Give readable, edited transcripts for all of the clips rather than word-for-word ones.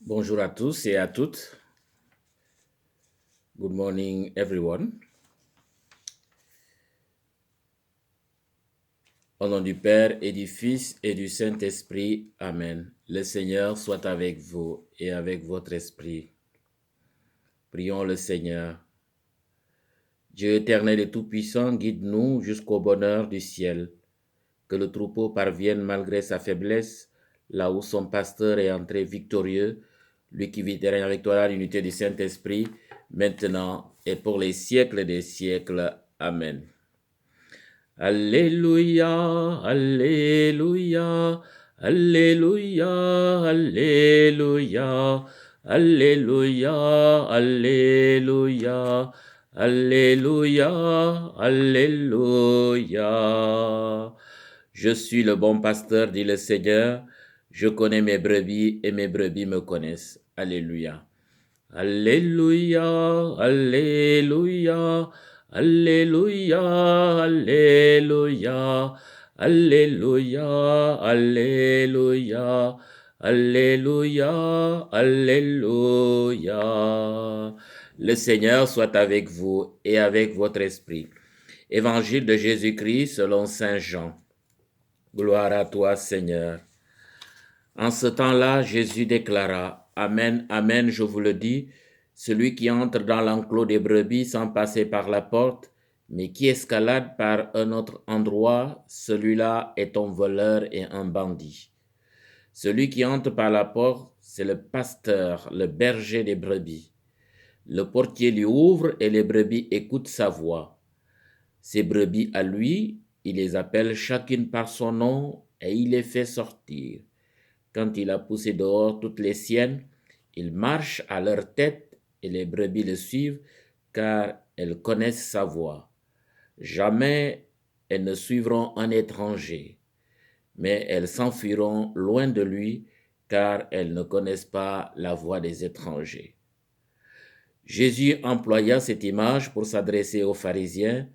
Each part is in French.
Bonjour à tous et à toutes. Good morning, everyone. Au nom du Père et du Fils et du Saint-Esprit. Amen. Le Seigneur soit avec vous et avec votre esprit. Prions le Seigneur. Dieu éternel et tout-puissant, guide-nous jusqu'au bonheur du ciel. Que le troupeau parvienne malgré sa faiblesse, là où son pasteur est entré victorieux, lui qui vit et règne avec toi dans l'unité du Saint-Esprit, maintenant et pour les siècles des siècles. Amen. Alléluia, Alléluia, Alléluia, Alléluia, Alléluia, Alléluia, Alléluia, Alléluia. Je suis le bon pasteur, dit le Seigneur. Je connais mes brebis et mes brebis me connaissent. Alléluia. Alléluia, Alléluia, Alléluia, Alléluia, Alléluia, Alléluia, Alléluia, Alléluia. Le Seigneur soit avec vous et avec votre esprit. Évangile de Jésus-Christ selon Saint Jean. Gloire à toi, Seigneur. En ce temps-là, Jésus déclara, Amen, Amen, je vous le dis, celui qui entre dans l'enclos des brebis sans passer par la porte, mais qui escalade par un autre endroit, celui-là est un voleur et un bandit. Celui qui entre par la porte, c'est le pasteur, le berger des brebis. Le portier lui ouvre et les brebis écoutent sa voix. Ces brebis à lui, il les appelle chacune par son nom et il les fait sortir. Quand il a poussé dehors toutes les siennes, il marche à leur tête et les brebis le suivent car elles connaissent sa voix. Jamais elles ne suivront un étranger, mais elles s'enfuiront loin de lui car elles ne connaissent pas la voix des étrangers. Jésus employa cette image pour s'adresser aux pharisiens,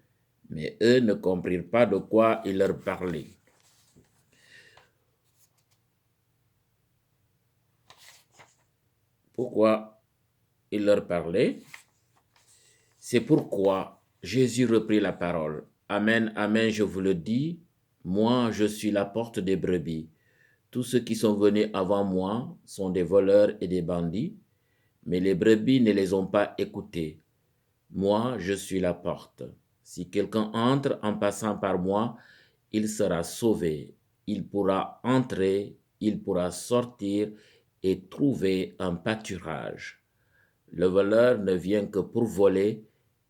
mais eux ne comprirent pas de quoi il leur parlait. Pourquoi il leur parlait? C'est pourquoi Jésus reprit la parole. Amen, amen, je vous le dis, moi je suis la porte des brebis. Tous ceux qui sont venus avant moi sont des voleurs et des bandits, mais les brebis ne les ont pas écoutés. Moi je suis la porte. Si quelqu'un entre en passant par moi, il sera sauvé. Il pourra entrer, il pourra sortir et trouver un pâturage. Le voleur ne vient que pour voler,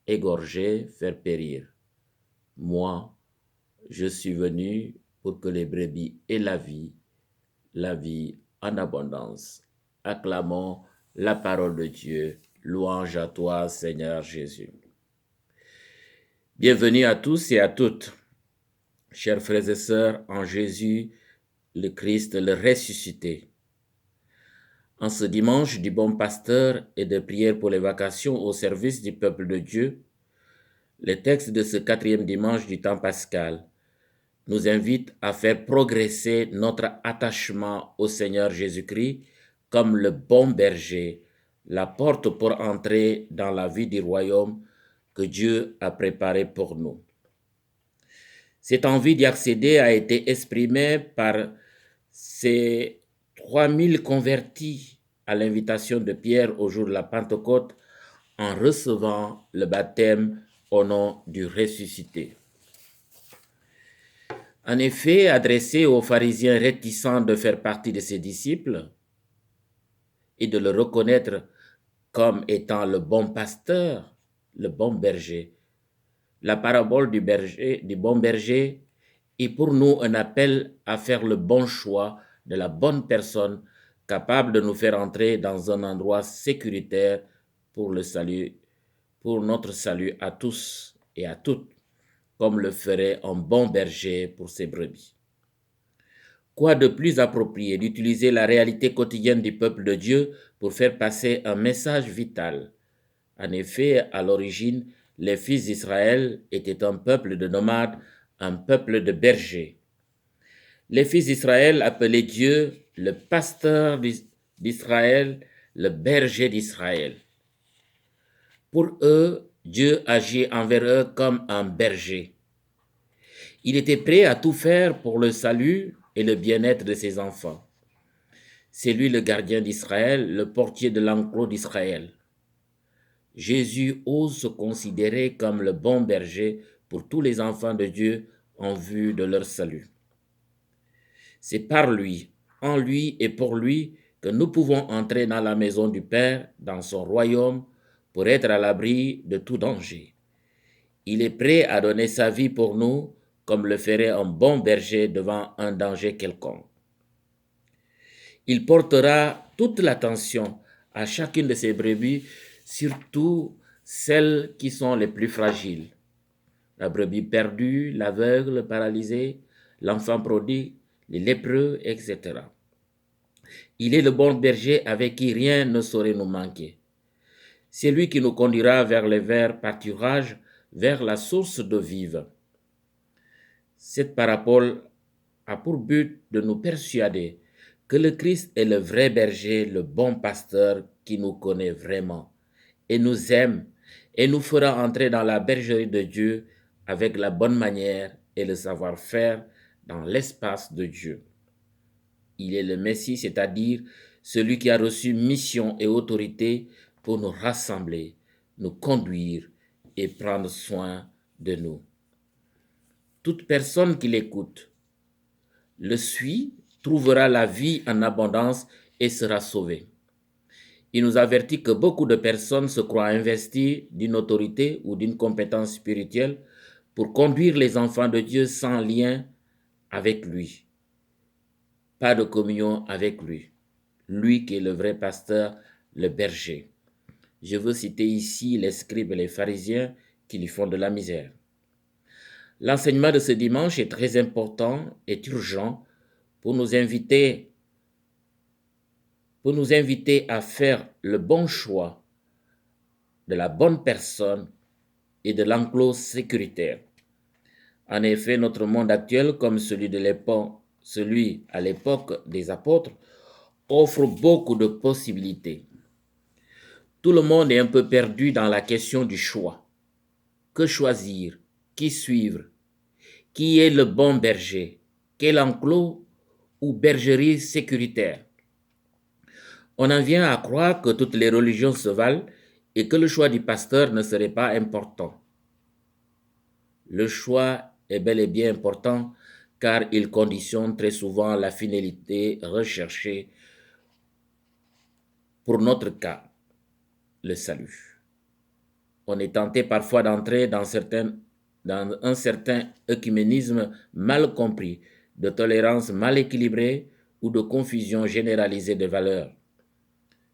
égorger, faire périr. Moi, je suis venu pour que les brebis aient la vie en abondance. Acclamons la parole de Dieu. Louange à toi, Seigneur Jésus. Bienvenue à tous et à toutes, chers frères et sœurs, en Jésus, le Christ, le ressuscité. En ce dimanche du bon pasteur et de prière pour les vacations au service du peuple de Dieu, le texte de ce 4e dimanche du temps pascal nous invite à faire progresser notre attachement au Seigneur Jésus-Christ comme le bon berger, la porte pour entrer dans la vie du royaume que Dieu a préparé pour nous. Cette envie d'y accéder a été exprimée par ces 3000 convertis à l'invitation de Pierre au jour de la Pentecôte en recevant le baptême au nom du ressuscité. En effet, adressé aux pharisiens réticents de faire partie de ses disciples et de le reconnaître comme étant le bon pasteur, le bon berger, la parabole du bon berger est pour nous un appel à faire le bon choix de la bonne personne capable de nous faire entrer dans un endroit sécuritaire pour le salut, pour notre salut à tous et à toutes, comme le ferait un bon berger pour ses brebis. Quoi de plus approprié d'utiliser la réalité quotidienne du peuple de Dieu pour faire passer un message vital? En effet, à l'origine, les fils d'Israël étaient un peuple de nomades, un peuple de bergers. Les fils d'Israël appelaient Dieu le pasteur d'Israël, le berger d'Israël. Pour eux, Dieu agit envers eux comme un berger. Il était prêt à tout faire pour le salut et le bien-être de ses enfants. C'est lui le gardien d'Israël, le portier de l'enclos d'Israël. Jésus ose se considérer comme le bon berger pour tous les enfants de Dieu en vue de leur salut. C'est par lui, en lui et pour lui que nous pouvons entrer dans la maison du Père, dans son royaume, pour être à l'abri de tout danger. Il est prêt à donner sa vie pour nous, comme le ferait un bon berger devant un danger quelconque. Il portera toute l'attention à chacune de ses brebis, surtout celles qui sont les plus fragiles. La brebis perdue, l'aveugle, le paralysé, l'enfant prodigue, les lépreux, etc. Il est le bon berger avec qui rien ne saurait nous manquer. C'est lui qui nous conduira vers les verts pâturages, vers la source d'eau vive. Cette parabole a pour but de nous persuader que le Christ est le vrai berger, le bon pasteur qui nous connaît vraiment et nous aime et nous fera entrer dans la bergerie de Dieu avec la bonne manière et le savoir-faire dans l'espace de Dieu. Il est le Messie, c'est-à-dire celui qui a reçu mission et autorité pour nous rassembler, nous conduire et prendre soin de nous. Toute personne qui l'écoute, le suit, trouvera la vie en abondance et sera sauvée. Il nous avertit que beaucoup de personnes se croient investies d'une autorité ou d'une compétence spirituelle pour conduire les enfants de Dieu sans lien avec lui. Pas de communion avec lui. Lui qui est le vrai pasteur, le berger. Je veux citer ici les scribes et les pharisiens qui lui font de la misère. L'enseignement de ce dimanche est très important, est urgent pour nous inviter à faire le bon choix de la bonne personne et de l'enclos sécuritaire. En effet, notre monde actuel, comme celui à l'époque des apôtres, offre beaucoup de possibilités. Tout le monde est un peu perdu dans la question du choix. Que choisir? Qui suivre? Qui est le bon berger? Quel enclos ou bergerie sécuritaire? On en vient à croire que toutes les religions se valent et que le choix du pasteur ne serait pas important. Le choix est bel et bien important car il conditionne très souvent la finalité recherchée pour notre cas, le salut. On est tenté parfois d'entrer dans un certain œcuménisme mal compris, de tolérance mal équilibrée ou de confusion généralisée de valeurs.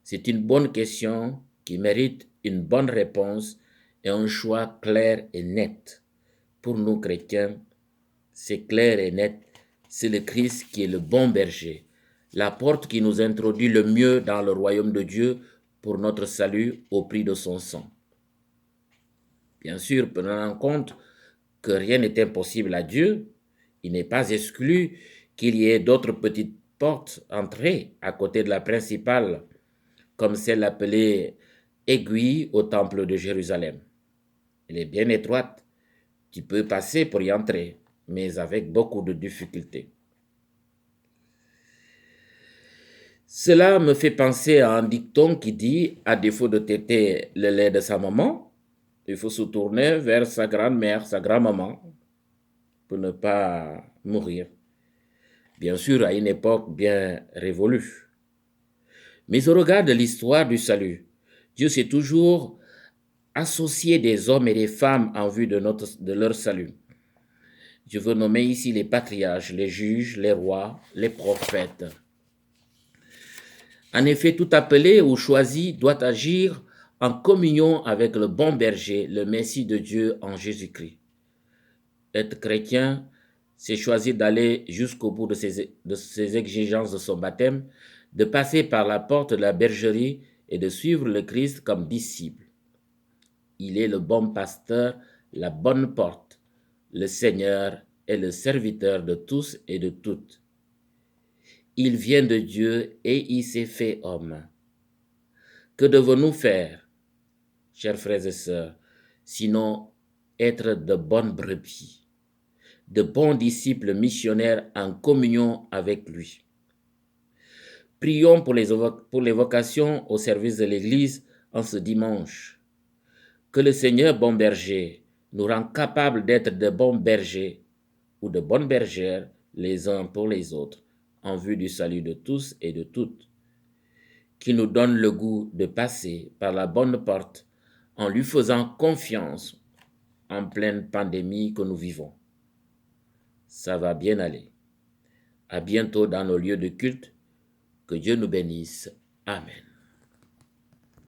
C'est une bonne question qui mérite une bonne réponse et un choix clair et net. Pour nous chrétiens, c'est clair et net, c'est le Christ qui est le bon berger, la porte qui nous introduit le mieux dans le royaume de Dieu pour notre salut au prix de son sang. Bien sûr, prenant en compte que rien n'est impossible à Dieu, il n'est pas exclu qu'il y ait d'autres petites portes entrées à côté de la principale, comme celle appelée aiguille au temple de Jérusalem. Elle est bien étroite, tu peux passer pour y entrer, mais avec beaucoup de difficultés. Cela me fait penser à un dicton qui dit, à défaut de téter le lait de sa maman, il faut se tourner vers sa grand-mère, sa grand-maman, pour ne pas mourir. Bien sûr, à une époque bien révolue. Mais au regard de l'histoire du salut, Dieu s'est toujours associé des hommes et des femmes en vue de leur salut. Je veux nommer ici les patriarches, les juges, les rois, les prophètes. En effet, tout appelé ou choisi doit agir en communion avec le bon berger, le Messie de Dieu en Jésus-Christ. Être chrétien, c'est choisir d'aller jusqu'au bout de ses exigences de son baptême, de passer par la porte de la bergerie et de suivre le Christ comme disciple. Il est le bon pasteur, la bonne porte. Le Seigneur est le serviteur de tous et de toutes. Il vient de Dieu et il s'est fait homme. Que devons-nous faire, chers frères et sœurs, sinon être de bonnes brebis, de bons disciples missionnaires en communion avec lui? Prions pour les vocations au service de l'Église en ce dimanche. Que le Seigneur bon berger nous rend capables d'être de bons bergers ou de bonnes bergères les uns pour les autres, en vue du salut de tous et de toutes. Qu'il nous donne le goût de passer par la bonne porte en lui faisant confiance en pleine pandémie que nous vivons. Ça va bien aller. À bientôt dans nos lieux de culte. Que Dieu nous bénisse. Amen.